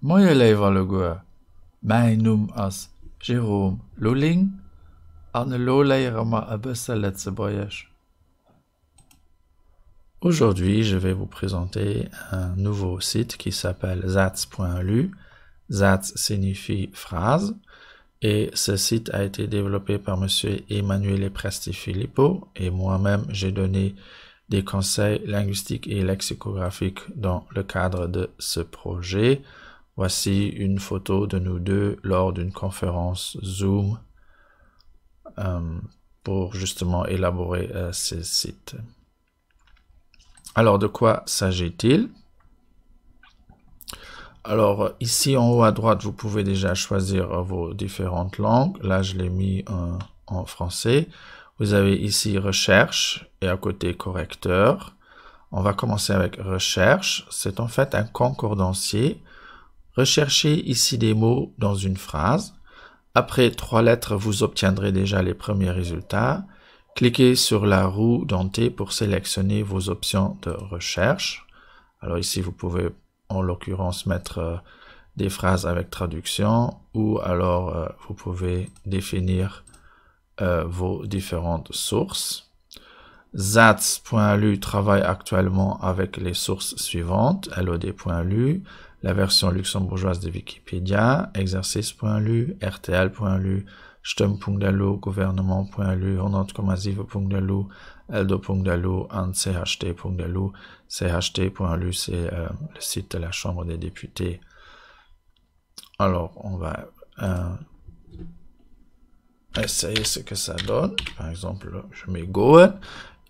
Mooie lever goe. Mijn noem as Jérôme Lulling. Anne lo leiere ma a bësse Lettzebuerg. Aujourd'hui, je vais vous présenter un nouveau site qui s'appelle Zats.lu. Zats signifie phrase. Et ce site a été développé par monsieur Emanuele Presti-Filippo et moi-même, j'ai donné des conseils linguistiques et lexicographiques dans le cadre de ce projet. Voici une photo de nous deux lors d'une conférence Zoom pour justement élaborer ce site. Alors, de quoi s'agit-il? Alors, ici en haut à droite, vous pouvez déjà choisir vos différentes langues. Là, je l'ai mis en français. Vous avez ici recherche et à côté correcteur. On va commencer avec recherche. C'est en fait un concordancier. Recherchez ici des mots dans une phrase. Après 3 lettres, vous obtiendrez déjà les premiers résultats. Cliquez sur la roue dentée pour sélectionner vos options de recherche. Alors ici, vous pouvez en l'occurrence mettre des phrases avec traduction ou alors vous pouvez définir vos différentes sources. Zats.lu travaille actuellement avec les sources suivantes: LOD.lu, la version luxembourgeoise de Wikipédia, exercice.lu, RTL.lu, Stem.lu, gouvernement.lu, 100,7.lu, Eldo.lu, CHT.lu. CHT.lu, c'est le site de la Chambre des députés. Alors, on va essayer ce que ça donne. Par exemple, je mets Goen.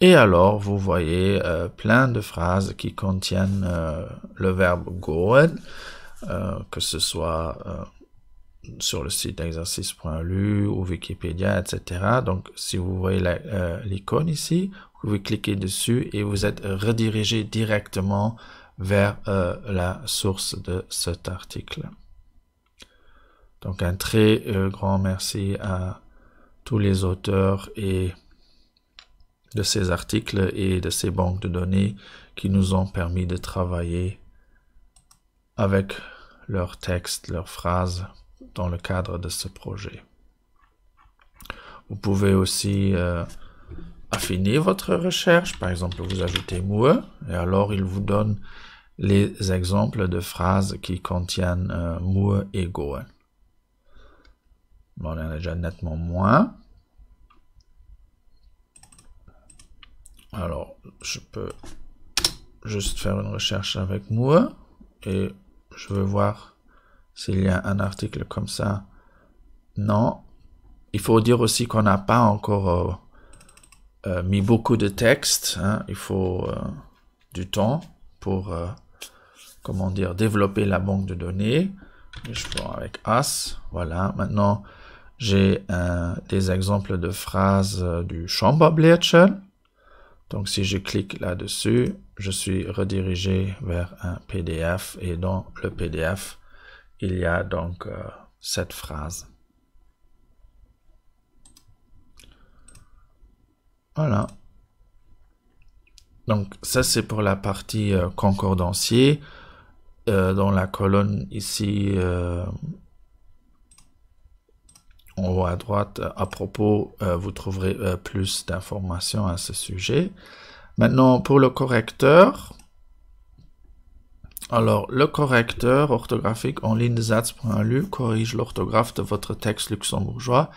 Et alors, vous voyez plein de phrases qui contiennent le verbe goen, que ce soit sur le site exercice.lu ou Wikipédia, etc. Donc, si vous voyez l'icône ici, vous pouvez cliquer dessus et vous êtes redirigé directement vers la source de cet article. Donc, un très grand merci à tous les auteurs et de ces articles et de ces banques de données qui nous ont permis de travailler avec leurs textes, leurs phrases dans le cadre de ce projet. Vous pouvez aussi affiner votre recherche. Par exemple, vous ajoutez moe et alors il vous donne les exemples de phrases qui contiennent moe et goen. Bon, on en a déjà nettement moins. Alors, je peux juste faire une recherche avec moe et je veux voir s'il y a un article comme ça. Non. Il faut dire aussi qu'on n'a pas encore mis beaucoup de texte. Hein. Il faut du temps pour, comment dire, développer la banque de données. Je prends avec as. Voilà. Maintenant, j'ai des exemples de phrases du Schaumbablättchen. Donc, si je clique là-dessus, je suis redirigé vers un PDF et dans le PDF, il y a donc cette phrase. Voilà. Donc, ça, c'est pour la partie concordancier. Dans la colonne ici, en haut à droite, à propos, vous trouverez plus d'informations à ce sujet. Maintenant, pour le correcteur, alors le correcteur orthographique en ligne de Zats.lu corrige l'orthographe de votre texte luxembourgeois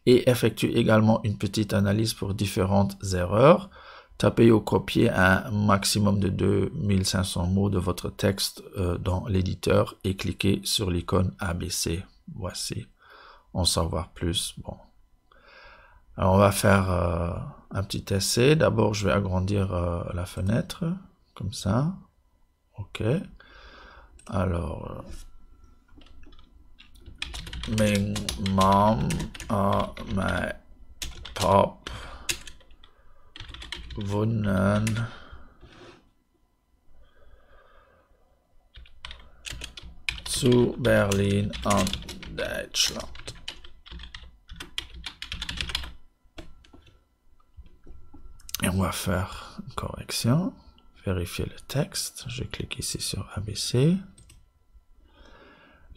et effectue également une petite analyse pour différentes erreurs. Tapez ou copiez un maximum de 2500 mots de votre texte dans l'éditeur et cliquez sur l'icône ABC. Voici. En savoir plus. Bon. Alors, on va faire un petit essai. D'abord, je vais agrandir la fenêtre, comme ça. OK. Alors, Ming mom my pop wohnen zu Berlin und Deutschland. Et on va faire une correction, vérifier le texte. Je clique ici sur ABC.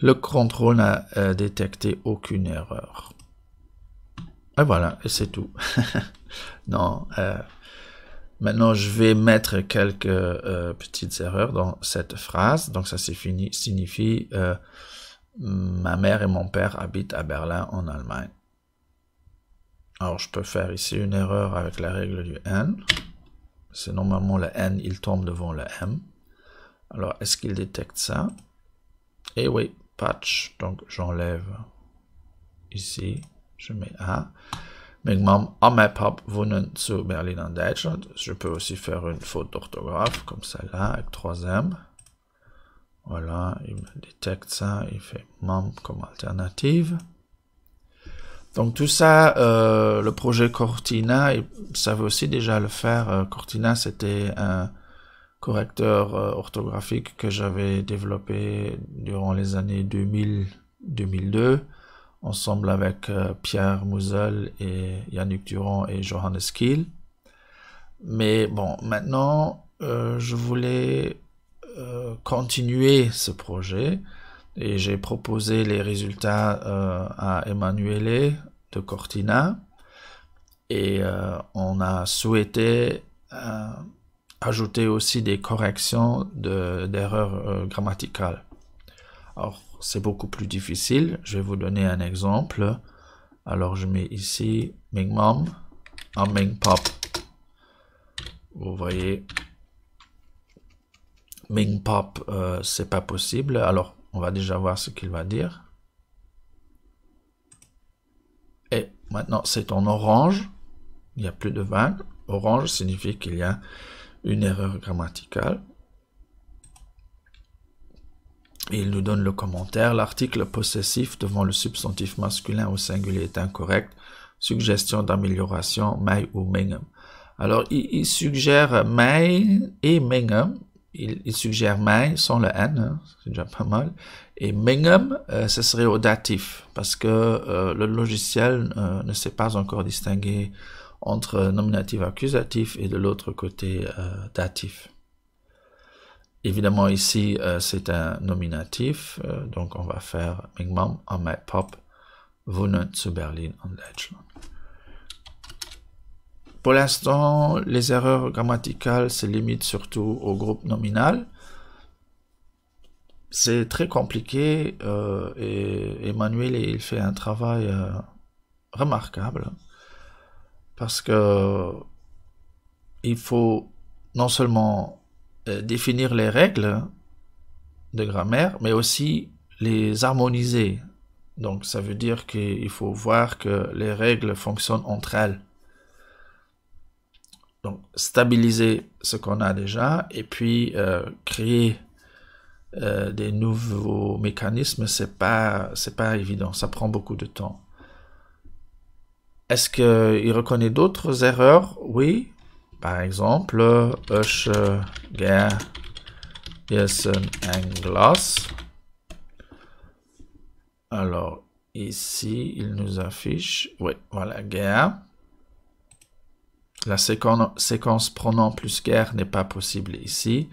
Le contrôle n'a détecté aucune erreur. Et voilà, et c'est tout. Non, maintenant je vais mettre quelques petites erreurs dans cette phrase. Donc ça signifie ma mère et mon père habitent à Berlin en Allemagne. Alors je peux faire ici une erreur avec la règle du N. C'est normalement le N, il tombe devant le M. Alors est-ce qu'il détecte ça? Et oui, patch, donc j'enlève ici, je mets A. Mein Mom und mein Pap wohnen zu Berlin en Deutschland. Je peux aussi faire une faute d'orthographe comme celle-là avec 3 M. Voilà, il me détecte ça, il fait Mom comme alternative. Donc tout ça, le projet Cortina, il savait aussi déjà le faire. Cortina, c'était un correcteur orthographique que j'avais développé durant les années 2000-2002, ensemble avec Pierre Mouzel et Yannick Durand et Johannes Kiel. Mais bon, maintenant, je voulais continuer ce projet et j'ai proposé les résultats à Emanuele de Cortina et on a souhaité ajouter aussi des corrections d'erreurs grammaticales. Alors, c'est beaucoup plus difficile. Je vais vous donner un exemple. Alors, je mets ici Mein Mom und Mein Pap. Vous voyez, Mein Pap, c'est pas possible. Alors, on va déjà voir ce qu'il va dire. Et maintenant, c'est en orange. Il n'y a plus de vague. Orange signifie qu'il y a une erreur grammaticale. Et il nous donne le commentaire. L'article possessif devant le substantif masculin au singulier est incorrect. Suggestion d'amélioration, mei ou mengem. Alors, il suggère mei et mengem. Il suggère mei sans le N, hein, c'est déjà pas mal. Et mengem, ce serait au datif, parce que le logiciel ne sait pas encore distinguer entre nominatif accusatif et de l'autre côté datif. Évidemment, ici, c'est un nominatif, donc on va faire Mein Mom und mein Pap wohnen zu Berlin en Deutschland. Pour l'instant, les erreurs grammaticales se limitent surtout au groupe nominal. C'est très compliqué et Emmanuel, il fait un travail remarquable parce que il faut non seulement définir les règles de grammaire, mais aussi les harmoniser. Donc ça veut dire qu'il faut voir que les règles fonctionnent entre elles. Donc stabiliser ce qu'on a déjà et puis créer des nouveaux mécanismes, c'est pas évident, ça prend beaucoup de temps. Est-ce qu'il reconnaît d'autres erreurs? Oui. Par exemple, ich gehe essen ein Glas. Alors, ici, il nous affiche, oui, voilà, gehe. La séquence pronom plus guerre n'est pas possible ici.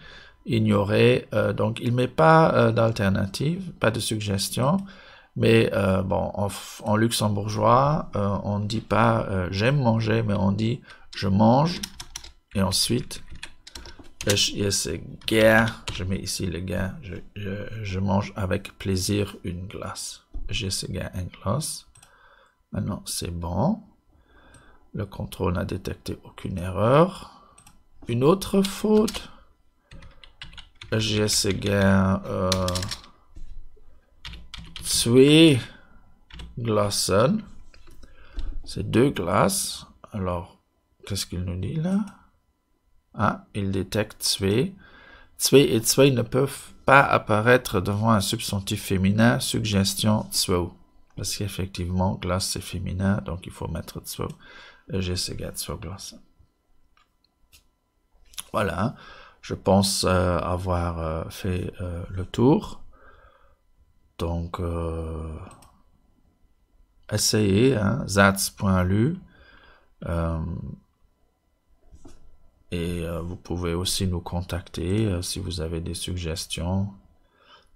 Ignorer, donc il met pas d'alternative, pas de suggestion, mais bon, en luxembourgeois, on ne dit pas j'aime manger, mais on dit je mange, et ensuite, ich esse gern, je mets ici le gern, je mange avec plaisir une glace. Je esse gern un glace. Maintenant, c'est bon. Le contrôle n'a détecté aucune erreur. Une autre faute. Je esse gern zwei Glasen. C'est 2 glaces. Alors, qu'est-ce qu'il nous dit là? Ah, il détecte zwei. Zwei et zwei ne peuvent pas apparaître devant un substantif féminin. Suggestion zwei. Parce qu'effectivement, glace c'est féminin, donc il faut mettre zwei. Je esse gern zwei Glasen. Voilà, je pense avoir fait le tour. Donc, essayez, hein, Satz.lu. Et vous pouvez aussi nous contacter si vous avez des suggestions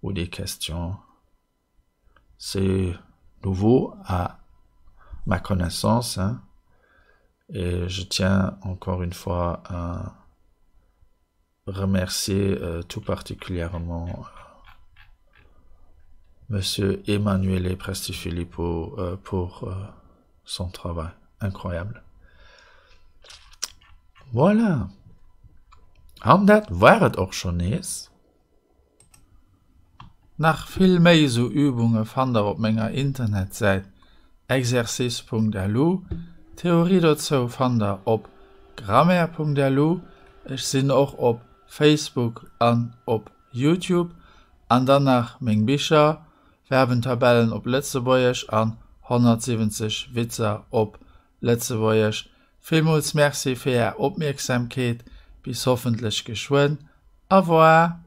ou des questions. c'est nouveau à ma connaissance, hein, et je tiens encore une fois à remercier tout particulièrement Monsieur Emanuele Prestifilippo pour son travail incroyable. Voilà. Und das war es auch schon ist. Nach viel mehr so Übungen fand auf meiner Internetseite exercice.lu. Theorie dazu fand auf grammaire.lu. Ich bin auch auf Facebook und auf YouTube. Und danach mein Bücher, Verbentabellen auf Letztebäuerisch und 170 Witze auf Letztebäuerisch. Vielmals merci für Ihre Aufmerksamkeit. Bis hoffentlich geschwind. Au revoir.